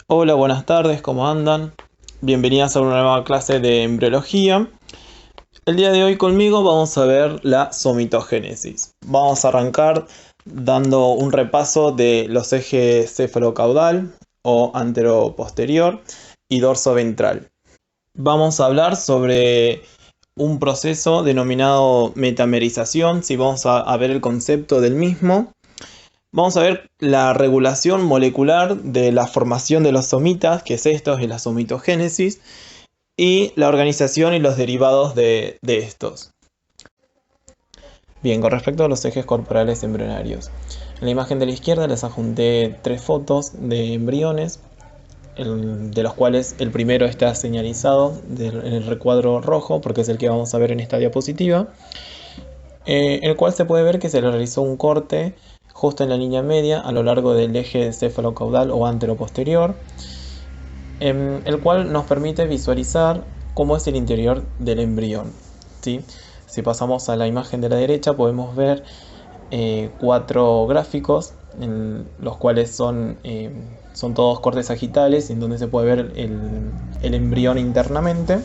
Hola, buenas tardes, ¿cómo andan? Bienvenidas a una nueva clase de embriología. El día de hoy conmigo vamos a ver la somitogénesis. Vamos a arrancar dando un repaso de los ejes cefalocaudal o anteroposterior y dorso-ventral. Vamos a hablar sobre un proceso denominado metamerización, si vamos a ver el concepto del mismo. Vamos a ver la regulación molecular de la formación de los somitas, que es esto, es la somitogénesis, y la organización y los derivados de estos. Bien, con respecto a los ejes corporales embrionarios. En la imagen de la izquierda les adjunté 3 fotos de embriones, de los cuales el primero está señalizado en el recuadro rojo, porque es el que vamos a ver en esta diapositiva, en el cual se puede ver que se le realizó un corte justo en la línea media a lo largo del eje cefalocaudal o anteroposterior, el cual nos permite visualizar cómo es el interior del embrión, ¿sí? Si pasamos a la imagen de la derecha podemos ver 4 gráficos, en los cuales son todos cortes sagitales, en donde se puede ver el embrión internamente.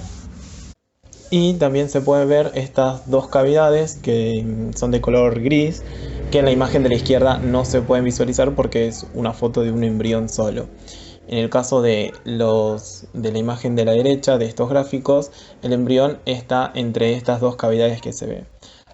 Y también se puede ver estas dos cavidades que son de color gris, que en la imagen de la izquierda no se pueden visualizar porque es una foto de un embrión solo. En el caso de la imagen de la derecha de estos gráficos, el embrión está entre estas dos cavidades que se ve.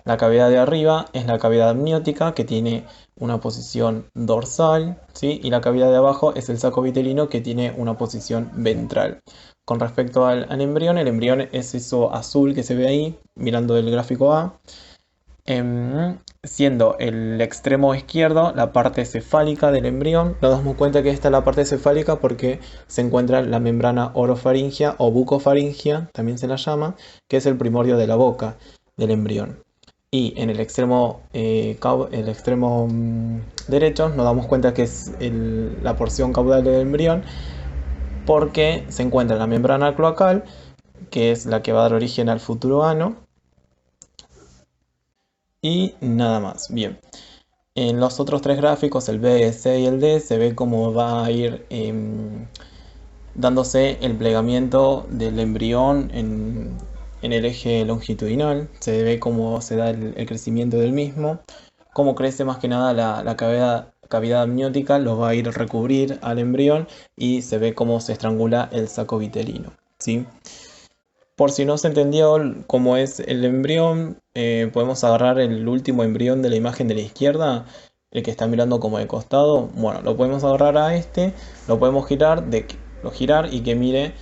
La cavidad de arriba es la cavidad amniótica, que tiene una posición dorsal, ¿sí? Y la cavidad de abajo es el saco vitelino, que tiene una posición ventral. Con respecto al embrión, el embrión es eso azul que se ve ahí, mirando el gráfico A, siendo el extremo izquierdo la parte cefálica del embrión. Nos damos cuenta que esta es la parte cefálica porque se encuentra la membrana orofaringia o bucofaringia, también se la llama, que es el primordio de la boca del embrión. Y en el extremo, derecho nos damos cuenta que es la porción caudal del embrión, porque se encuentra la membrana cloacal, que es la que va a dar origen al futuro ano, y nada más. Bien, en los otros 3 gráficos, el B, el C y el D, se ve cómo va a ir dándose el plegamiento del embrión en el eje longitudinal. Se ve cómo se da el crecimiento del mismo, cómo crece más que nada la cavidad amniótica, lo va a ir a recubrir al embrión, y se ve cómo se estrangula el saco vitelino, ¿sí? Por si no se entendió cómo es el embrión, podemos agarrar el último embrión de la imagen de la izquierda, el que está mirando como de costado. Bueno, lo podemos agarrar a este, lo podemos girar y que mire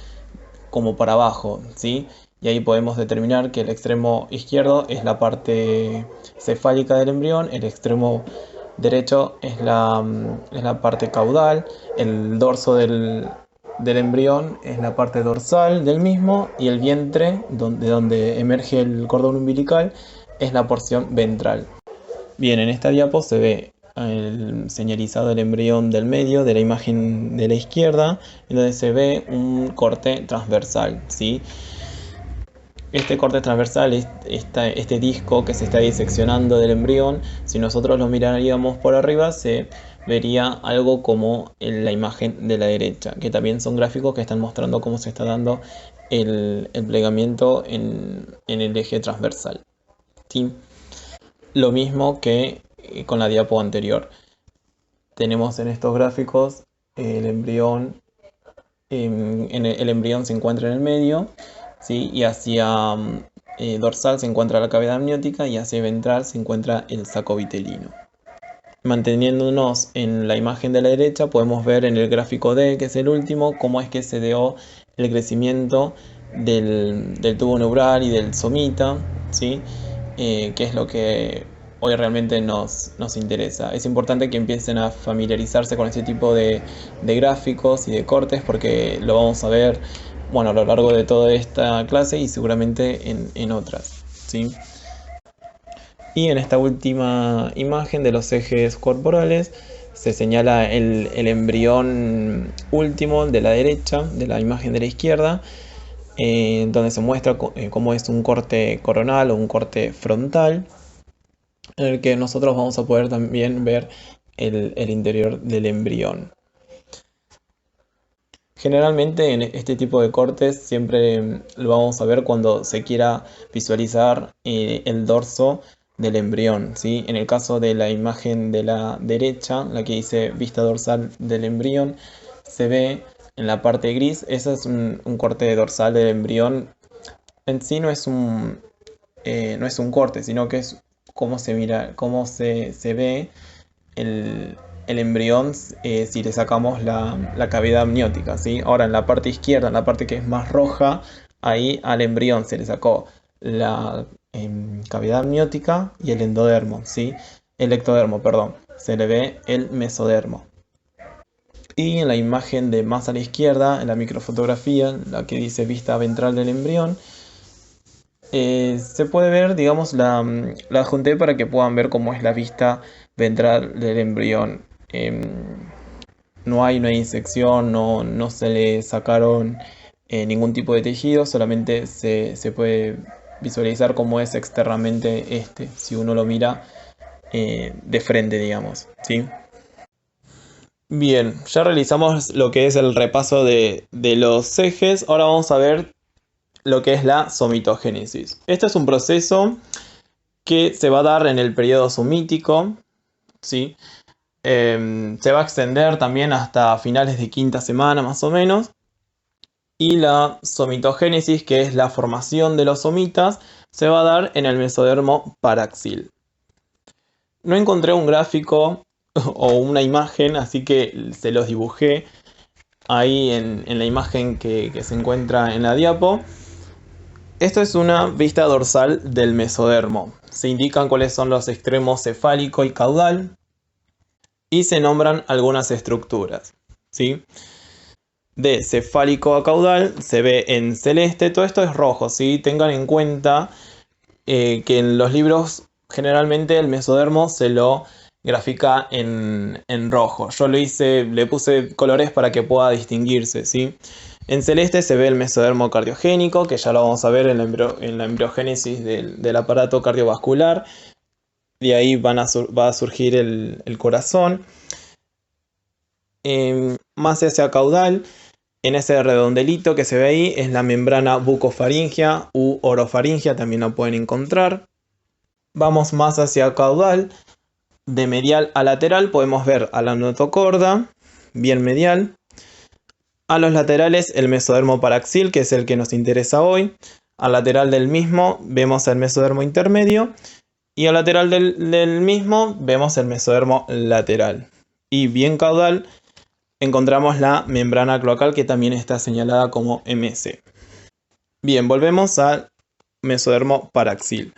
como para abajo, ¿sí? Y ahí podemos determinar que el extremo izquierdo es la parte cefálica del embrión, el extremo derecho es la parte caudal, el dorso del embrión es la parte dorsal del mismo, y el vientre, donde emerge el cordón umbilical, es la porción ventral. Bien, en esta diapo se ve señalizado el embrión del medio de la imagen de la izquierda, en donde se ve un corte transversal, ¿sí? Este corte transversal, este disco que se está diseccionando del embrión, si nosotros lo miraríamos por arriba, se vería algo como en la imagen de la derecha, que también son gráficos que están mostrando cómo se está dando el plegamiento en el eje transversal, ¿sí? Lo mismo que con la diapo anterior. Tenemos en estos gráficos el embrión, el embrión se encuentra en el medio, ¿sí? Y hacia dorsal se encuentra la cavidad amniótica, y hacia ventral se encuentra el saco vitelino. Manteniéndonos en la imagen de la derecha, podemos ver en el gráfico D, que es el último, cómo es que se dio el crecimiento del tubo neural y del somita, ¿sí? Que es lo que hoy realmente nos interesa. Es importante que empiecen a familiarizarse con este tipo de gráficos y de cortes, porque lo vamos a ver, bueno, a lo largo de toda esta clase y seguramente en otras, ¿sí? Y en esta última imagen de los ejes corporales se señala el embrión último de la derecha, de la imagen de la izquierda, donde se muestra cómo es un corte coronal o un corte frontal, en el que nosotros vamos a poder también ver el interior del embrión. Generalmente en este tipo de cortes siempre lo vamos a ver cuando se quiera visualizar el dorso del embrión, ¿sí? En el caso de la imagen de la derecha, la que dice vista dorsal del embrión, se ve en la parte gris. Ese es un corte dorsal del embrión. En sí no es un corte, sino que es cómo se mira, cómo se ve el, el embrión si le sacamos la cavidad amniótica, ¿sí? Ahora en la parte izquierda, en la parte que es más roja, ahí al embrión se le sacó la cavidad amniótica y el endodermo, ¿sí? El ectodermo, perdón. Se le ve el mesodermo. Y en la imagen de más a la izquierda, en la microfotografía, la que dice vista ventral del embrión, se puede ver, digamos, la adjunté para que puedan ver cómo es la vista ventral del embrión. No hay una disección, no se le sacaron ningún tipo de tejido, solamente se puede visualizar cómo es externamente si uno lo mira de frente, digamos, ¿sí? Bien, ya realizamos lo que es el repaso de los ejes. Ahora vamos a ver lo que es la somitogénesis. Este es un proceso que se va a dar en el periodo somítico, ¿sí? Se va a extender también hasta finales de quinta semana más o menos. Y la somitogénesis, que es la formación de los somitas, se va a dar en el mesodermo paraxil. No encontré un gráfico o una imagen, así que se los dibujé ahí en la imagen que se encuentra en la diapo. Esto es una vista dorsal del mesodermo. Se indican cuáles son los extremos cefálico y caudal y se nombran algunas estructuras, ¿sí? De cefálico a caudal se ve en celeste, todo esto es rojo, ¿sí? Tengan en cuenta que en los libros generalmente el mesodermo se lo grafica en rojo. Yo le puse colores para que pueda distinguirse, ¿sí? En celeste se ve el mesodermo cardiogénico, que ya lo vamos a ver en la embriogénesis del aparato cardiovascular. De ahí va a surgir el corazón. Más hacia caudal, en ese redondelito que se ve ahí, es la membrana bucofaringea u orofaringea, también la pueden encontrar. Vamos más hacia caudal, de medial a lateral podemos ver a la notocorda, bien medial. A los laterales el mesodermo paraxil, que es el que nos interesa hoy. Al lateral del mismo vemos el mesodermo intermedio. Y al lateral del mismo vemos el mesodermo lateral. Y bien caudal encontramos la membrana cloacal, que también está señalada como MC. Bien, volvemos al mesodermo paraxil.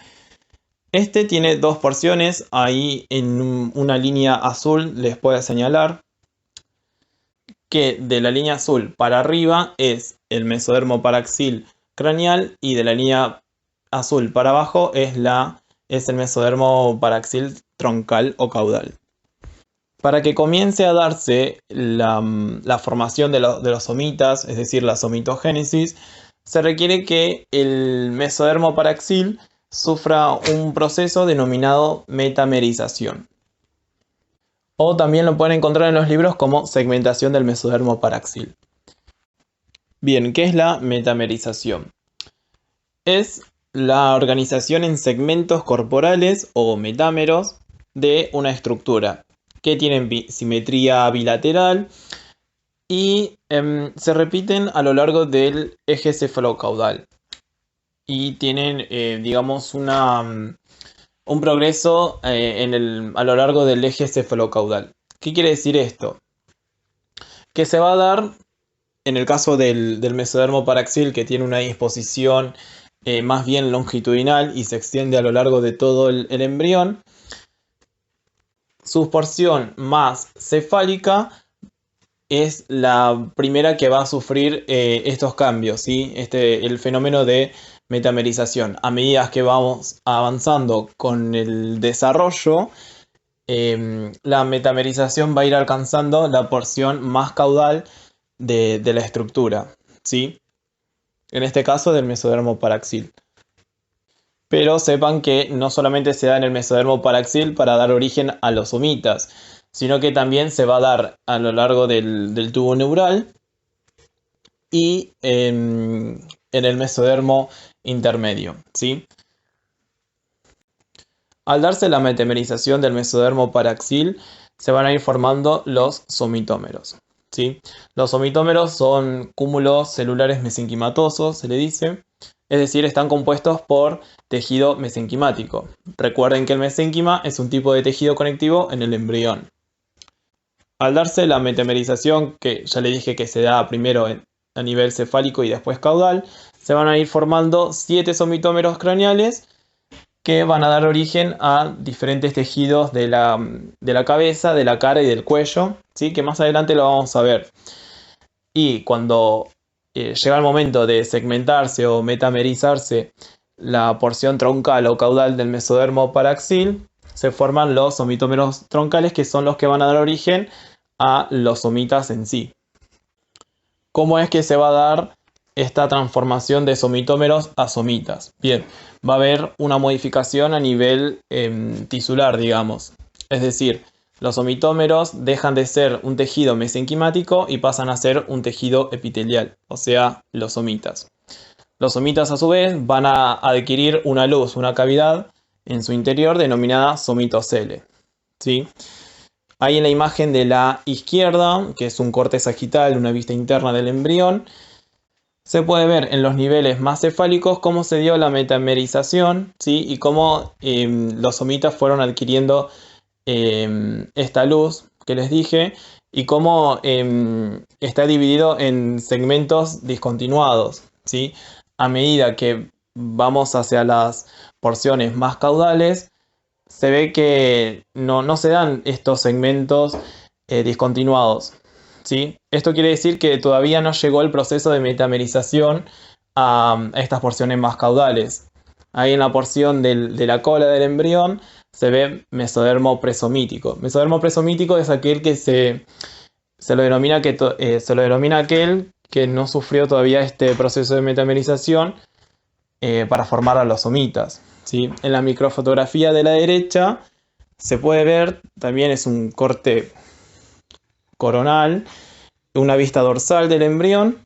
Este tiene dos porciones, ahí en una línea azul les puedo señalar que de la línea azul para arriba es el mesodermo paraxil craneal y de la línea azul para abajo es el mesodermo paraxil troncal o caudal. Para que comience a darse la formación de los somitas, es decir, la somitogénesis, se requiere que el mesodermo paraxil sufra un proceso denominado metamerización. O también lo pueden encontrar en los libros como segmentación del mesodermo paraxil. Bien, ¿qué es la metamerización? Es la organización en segmentos corporales o metámeros de una estructura que tienen simetría bilateral y se repiten a lo largo del eje cefalocaudal y tienen, digamos, un progreso a lo largo del eje cefalocaudal. ¿Qué quiere decir esto? Que se va a dar, en el caso del mesodermo paraxil, que tiene una disposición más bien longitudinal y se extiende a lo largo de todo el embrión, su porción más cefálica es la primera que va a sufrir estos cambios, ¿sí? El fenómeno de metamerización. A medida que vamos avanzando con el desarrollo, la metamerización va a ir alcanzando la porción más caudal de la estructura, ¿sí? En este caso del mesodermo paraxil. Pero sepan que no solamente se da en el mesodermo paraxil para dar origen a los somitas, sino que también se va a dar a lo largo del tubo neural y en el mesodermo intermedio, ¿sí? Al darse la metamerización del mesodermo paraxil, se van a ir formando los somitómeros, ¿sí? Los somitómeros son cúmulos celulares mesenquimatosos, se le dice, es decir, están compuestos por tejido mesenquimático. Recuerden que el mesénquima es un tipo de tejido conectivo en el embrión. Al darse la metamerización, que ya le dije que se da primero a nivel cefálico y después caudal, se van a ir formando 7 somitómeros craneales que van a dar origen a diferentes tejidos de la cabeza, de la cara y del cuello, ¿sí? Que más adelante lo vamos a ver. Y cuando llega el momento de segmentarse o metamerizarse la porción troncal o caudal del mesodermo paraxil, se forman los somitómeros troncales, que son los que van a dar origen a los somitas en sí. ¿Cómo es que se va a dar esta transformación de somitómeros a somitas? Bien, va a haber una modificación a nivel tisular, digamos. Es decir, los somitómeros dejan de ser un tejido mesenquimático y pasan a ser un tejido epitelial, o sea, los somitas. Los somitas, a su vez, van a adquirir una luz, una cavidad en su interior denominada somitocele, ¿sí? Ahí en la imagen de la izquierda, que es un corte sagital, una vista interna del embrión, se puede ver en los niveles más cefálicos cómo se dio la metamerización, ¿sí? Y cómo los somitas fueron adquiriendo esta luz que les dije y cómo está dividido en segmentos discontinuados, ¿sí? A medida que vamos hacia las porciones más caudales, se ve que no se dan estos segmentos discontinuados, ¿sí? Esto quiere decir que todavía no llegó el proceso de metamerización a estas porciones más caudales. Ahí en la porción de la cola del embrión se ve mesodermo presomítico. Mesodermo presomítico es aquel que se lo denomina aquel que no sufrió todavía este proceso de metamerización para formar a los somitas, ¿sí? En la microfotografía de la derecha se puede ver, también es un corte coronal, una vista dorsal del embrión,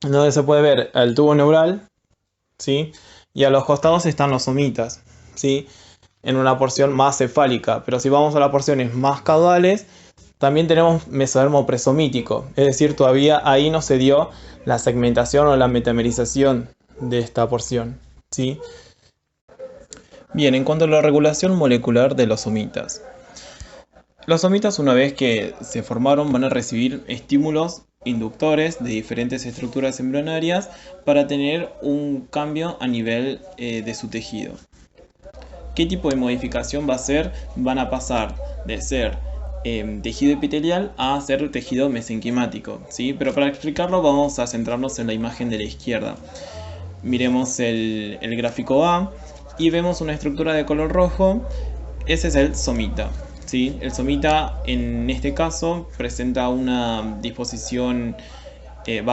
donde se puede ver el tubo neural, ¿sí? Y a los costados están los somitas, ¿sí? En una porción más cefálica. Pero si vamos a las porciones más caudales, también tenemos mesodermo presomítico. Es decir, todavía ahí no se dio la segmentación o la metamerización de esta porción, ¿sí? Bien, en cuanto a la regulación molecular de los somitas. Los somitas, una vez que se formaron, van a recibir estímulos inductores de diferentes estructuras embrionarias para tener un cambio a nivel de su tejido. ¿Qué tipo de modificación va a ser? Van a pasar de ser tejido epitelial a ser tejido mesenquimático, ¿sí? Pero para explicarlo vamos a centrarnos en la imagen de la izquierda. Miremos el gráfico A y vemos una estructura de color rojo. Ese es el somita, ¿sí? El somita en este caso presenta una disposición,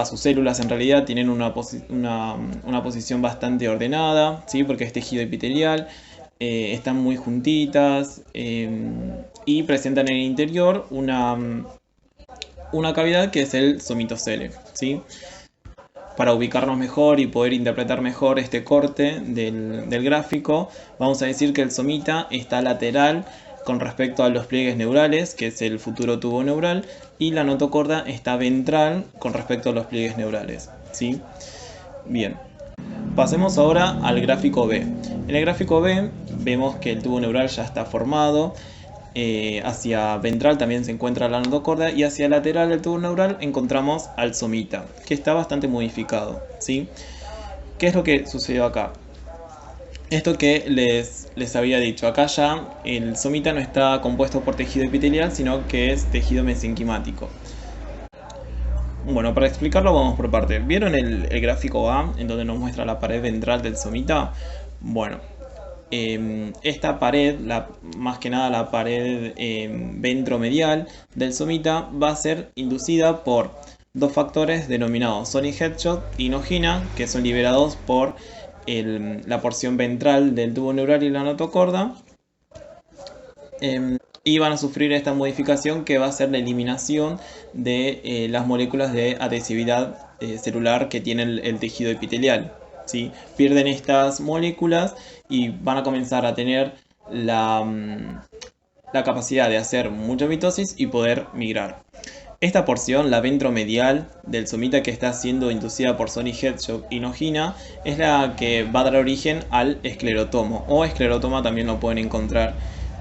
sus células en realidad tienen una posición bastante ordenada, ¿sí? Porque es tejido epitelial, están muy juntitas y presentan en el interior una cavidad que es el somitocele, ¿sí? Para ubicarnos mejor y poder interpretar mejor este corte del gráfico, vamos a decir que el somita está lateral con respecto a los pliegues neurales, que es el futuro tubo neural, y la notocorda está ventral con respecto a los pliegues neurales, ¿sí? Bien, pasemos ahora al gráfico B. En el gráfico B vemos que el tubo neural ya está formado. Hacia ventral también se encuentra la notocorda y hacia lateral del tubo neural encontramos al somita, que está bastante modificado, ¿sí? ¿Qué es lo que sucedió acá? Esto que les había dicho, acá ya el somita no está compuesto por tejido epitelial, sino que es tejido mesenquimático. Bueno, para explicarlo vamos por parte. ¿Vieron el gráfico A en donde nos muestra la pared ventral del somita? Bueno, esta pared, más que nada la pared ventromedial del somita, va a ser inducida por dos factores denominados Sonic Headshot y Nogina, que son liberados por la porción ventral del tubo neural y la notocorda. y van a sufrir esta modificación que va a ser la eliminación de las moléculas de adhesividad celular que tiene el tejido epitelial. ¿Sí? Pierden estas moléculas y van a comenzar a tener la capacidad de hacer mucha mitosis y poder migrar. Esta porción, la ventromedial del somita que está siendo inducida por Sony Hedgehog y Nogina, es la que va a dar origen al esclerotomo, o esclerotoma también lo pueden encontrar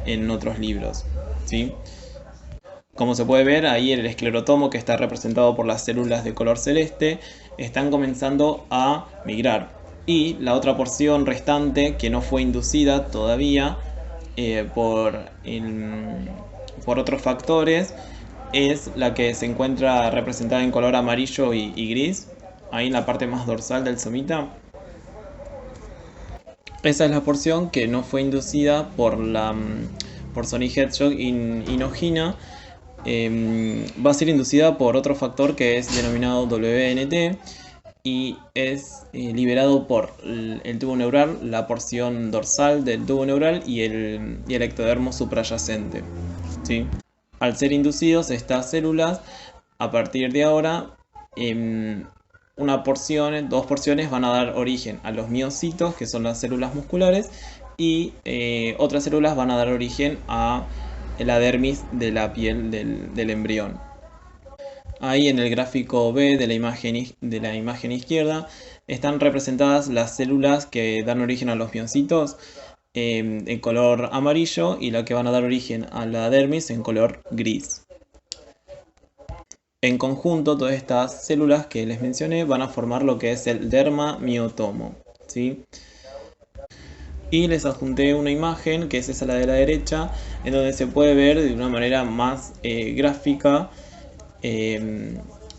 en otros libros, ¿sí? Como se puede ver, ahí el esclerotomo, que está representado por las células de color celeste, están comenzando a migrar. Y la otra porción restante, que no fue inducida todavía eh, por, por otros factores, es la que se encuentra representada en color amarillo y gris, ahí en la parte más dorsal del somita. Esa es la porción que no fue inducida por Sony Hedgehog y Nogina. Va a ser inducida por otro factor que es denominado WNT y es liberado por el tubo neural, la porción dorsal del tubo neural y el ectodermo suprayacente, ¿sí? Al ser inducidos estas células, a partir de ahora, dos porciones van a dar origen a los miocitos, que son las células musculares, y otras células van a dar origen a la dermis de la piel del embrión. Ahí en el gráfico B de la imagen izquierda están representadas las células que dan origen a los miocitos en color amarillo y la que van a dar origen a la dermis en color gris. En conjunto, todas estas células que les mencioné van a formar lo que es el dermamiotomo, ¿sí? Y les adjunté una imagen, que es esa la de la derecha, en donde se puede ver de una manera más gráfica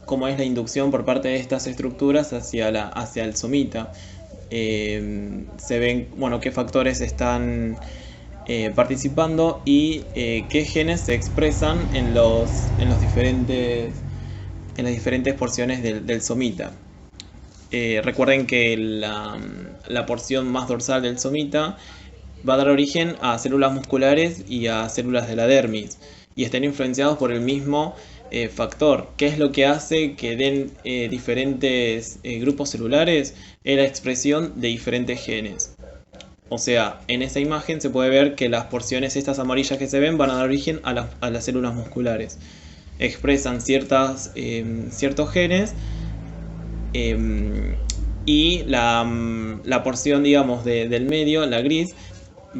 cómo es la inducción por parte de estas estructuras hacia el somita. Se ven, bueno, qué factores están participando y qué genes se expresan en las diferentes porciones del somita. Recuerden que la porción más dorsal del somita va a dar origen a células musculares y a células de la dermis y están influenciados por el mismo factor. ¿Qué es lo que hace que den diferentes grupos celulares? Es la expresión de diferentes genes. O sea, en esa imagen se puede ver que las porciones estas amarillas que se ven van a dar origen a las células musculares. Expresan ciertos genes y la porción, digamos, del medio, la gris,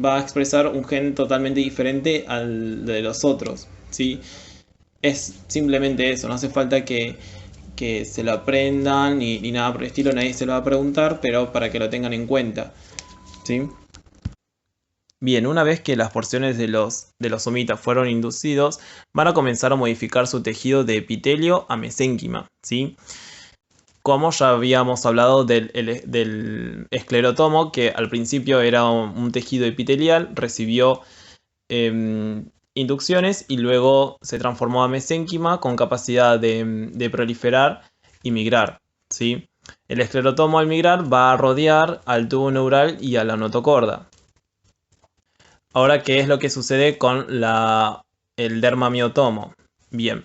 va a expresar un gen totalmente diferente al de los otros, ¿sí? Es simplemente eso, no hace falta que se lo aprendan ni nada por el estilo, nadie se lo va a preguntar, pero para que lo tengan en cuenta, ¿sí? Bien, una vez que las porciones de los somitas fueron inducidos, van a comenzar a modificar su tejido de epitelio a mesénquima, ¿sí? Como ya habíamos hablado del esclerotomo, que al principio era un tejido epitelial, recibió inducciones y luego se transformó a mesénquima con capacidad de proliferar y migrar, ¿sí? El esclerotomo al migrar va a rodear al tubo neural y a la notocorda. Ahora, ¿qué es lo que sucede con el dermamiotomo? Bien.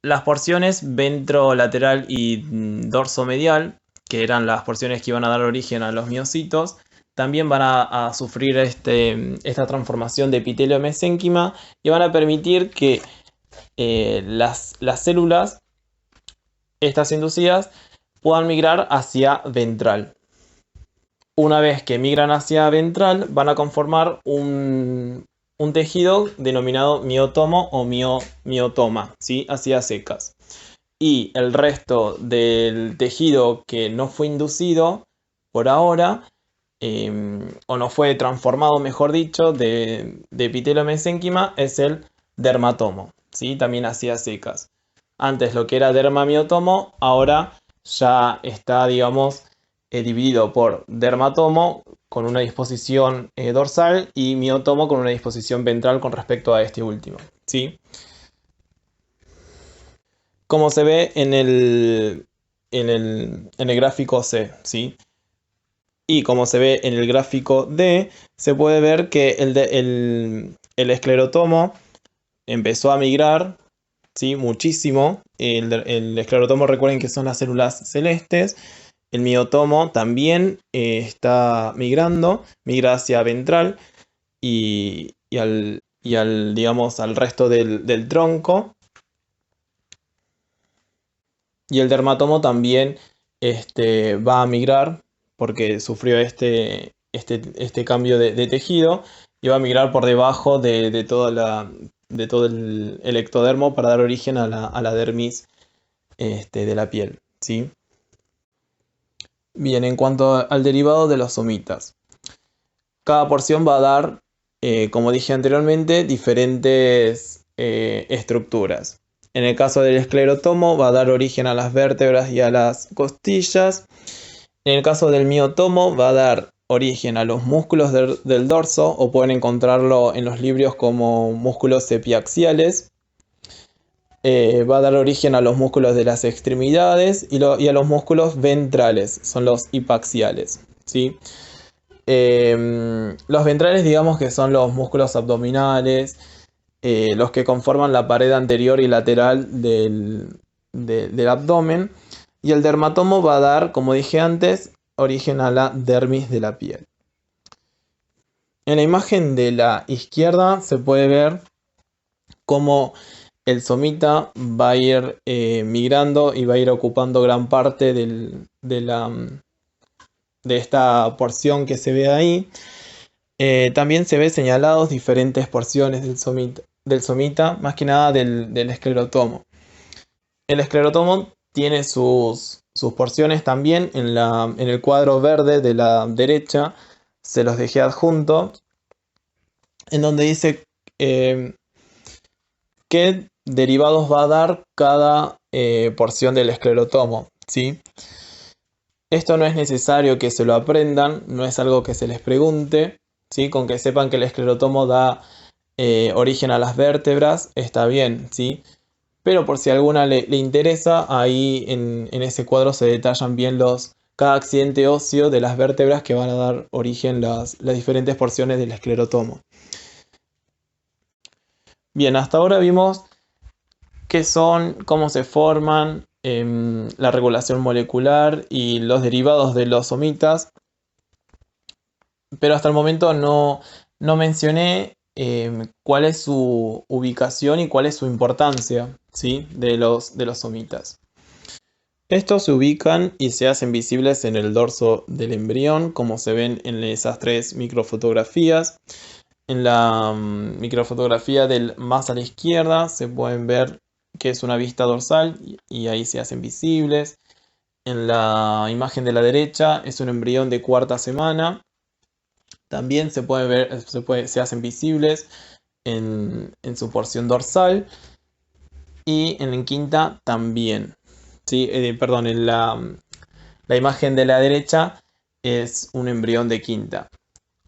Las porciones ventrolateral y dorsomedial, que eran las porciones que iban a dar origen a los miocitos, también van a sufrir esta transformación de epitelio mesénquima y van a permitir que las células, estas inducidas, puedan migrar hacia ventral. Una vez que migran hacia ventral, van a conformar un tejido denominado miotomo o miotoma, ¿sí? Así a secas. Y el resto del tejido que no fue inducido por ahora, o no fue transformado, mejor dicho, de epitelio mesénquima, es el dermatomo, ¿sí? También así a secas. Antes lo que era dermamiotomo, ahora ya está, digamos, dividido por dermatomo con una disposición dorsal y miotomo con una disposición ventral con respecto a este último, ¿sí? Como se ve en el gráfico C, ¿sí? Y como se ve en el gráfico D, se puede ver que el esclerotomo empezó a migrar, ¿sí? Muchísimo. El esclerotomo, recuerden que son las células celestes. El miotomo también está migrando, migra hacia ventral y digamos, al resto del tronco. Y el dermatomo también va a migrar porque sufrió este cambio de tejido y va a migrar por debajo de todo el ectodermo para dar origen a la dermis de la piel, ¿sí? Bien, en cuanto al derivado de los somitas, cada porción va a dar, como dije anteriormente, diferentes estructuras. En el caso del esclerotomo va a dar origen a las vértebras y a las costillas. En el caso del miotomo va a dar origen a los músculos del dorso, o pueden encontrarlo en los libros como músculos epiaxiales. Va a dar origen a los músculos de las extremidades y a los músculos ventrales, son los hipaxiales, ¿sí? Los ventrales, digamos que son los músculos abdominales, los que conforman la pared anterior y lateral del abdomen. Y el dermatomo va a dar, como dije antes, origen a la dermis de la piel. En la imagen de la izquierda se puede ver cómo el somita va a ir migrando y va a ir ocupando gran parte de esta porción que se ve ahí. También se ve señalados diferentes porciones del somita, más que nada del esclerotomo. El esclerotomo tiene sus porciones también en el cuadro verde de la derecha. Se los dejé adjuntos, en donde dice qué derivados va a dar cada porción del esclerotomo, ¿sí? Esto no es necesario que se lo aprendan, no es algo que se les pregunte, ¿sí? Con que sepan que el esclerotomo da origen a las vértebras, está bien, ¿sí? Pero por si a alguna le interesa, ahí en ese cuadro se detallan bien cada accidente óseo de las vértebras que van a dar origen las diferentes porciones del esclerotomo. Bien, hasta ahora vimos qué son, cómo se forman, la regulación molecular y los derivados de los somitas. Pero hasta el momento no mencioné cuál es su ubicación y cuál es su importancia, ¿sí? de los somitas. Estos se ubican y se hacen visibles en el dorso del embrión, como se ven en esas tres microfotografías. En la microfotografía del más a la izquierda se pueden ver que es una vista dorsal y ahí se hacen visibles. En la imagen de la derecha es un embrión de cuarta semana. También se puede ver, se hacen visibles en su porción dorsal. Y en la quinta también. ¿Sí? Perdón, en la imagen de la derecha es un embrión de quinta.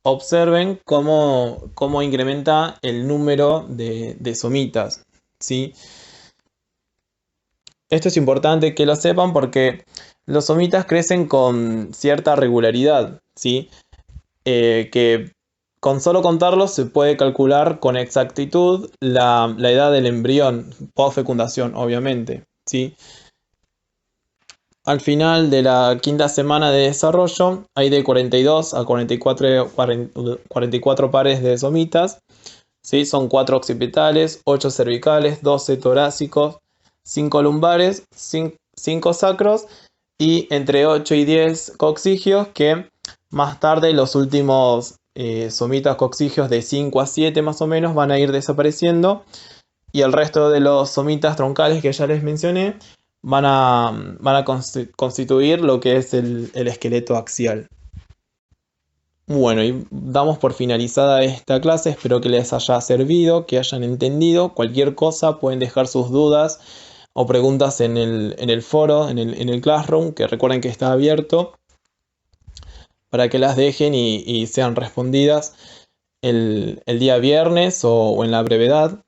Observen cómo incrementa el número de somitas, ¿sí? Esto es importante que lo sepan porque los somitas crecen con cierta regularidad, ¿sí? Que con solo contarlos se puede calcular con exactitud la edad del embrión, post fecundación, obviamente, ¿sí? Al final de la quinta semana de desarrollo hay de 42 a 44 pares de somitas, ¿sí? Son 4 occipitales, 8 cervicales, 12 torácicos, 5 lumbares, 5 sacros y entre 8 y 10 coccigios, que más tarde los últimos somitas coccigios de 5 a 7 más o menos van a ir desapareciendo, y el resto de los somitas troncales que ya les mencioné van a constituir lo que es el esqueleto axial. Bueno, y damos por finalizada esta clase, espero que les haya servido, que hayan entendido. Cualquier cosa pueden dejar sus dudas o preguntas en el foro, en el Classroom, que recuerden que está abierto, para que las dejen y sean respondidas el día viernes o en la brevedad.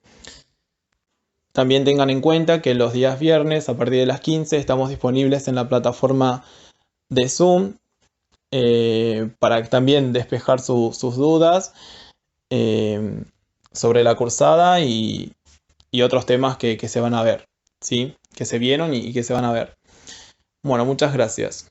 También tengan en cuenta que los días viernes a partir de las 15 estamos disponibles en la plataforma de Zoom para también despejar sus dudas. sobre la cursada y otros temas que se van a ver, ¿sí? Que se vieron y que se van a ver. Bueno, muchas gracias.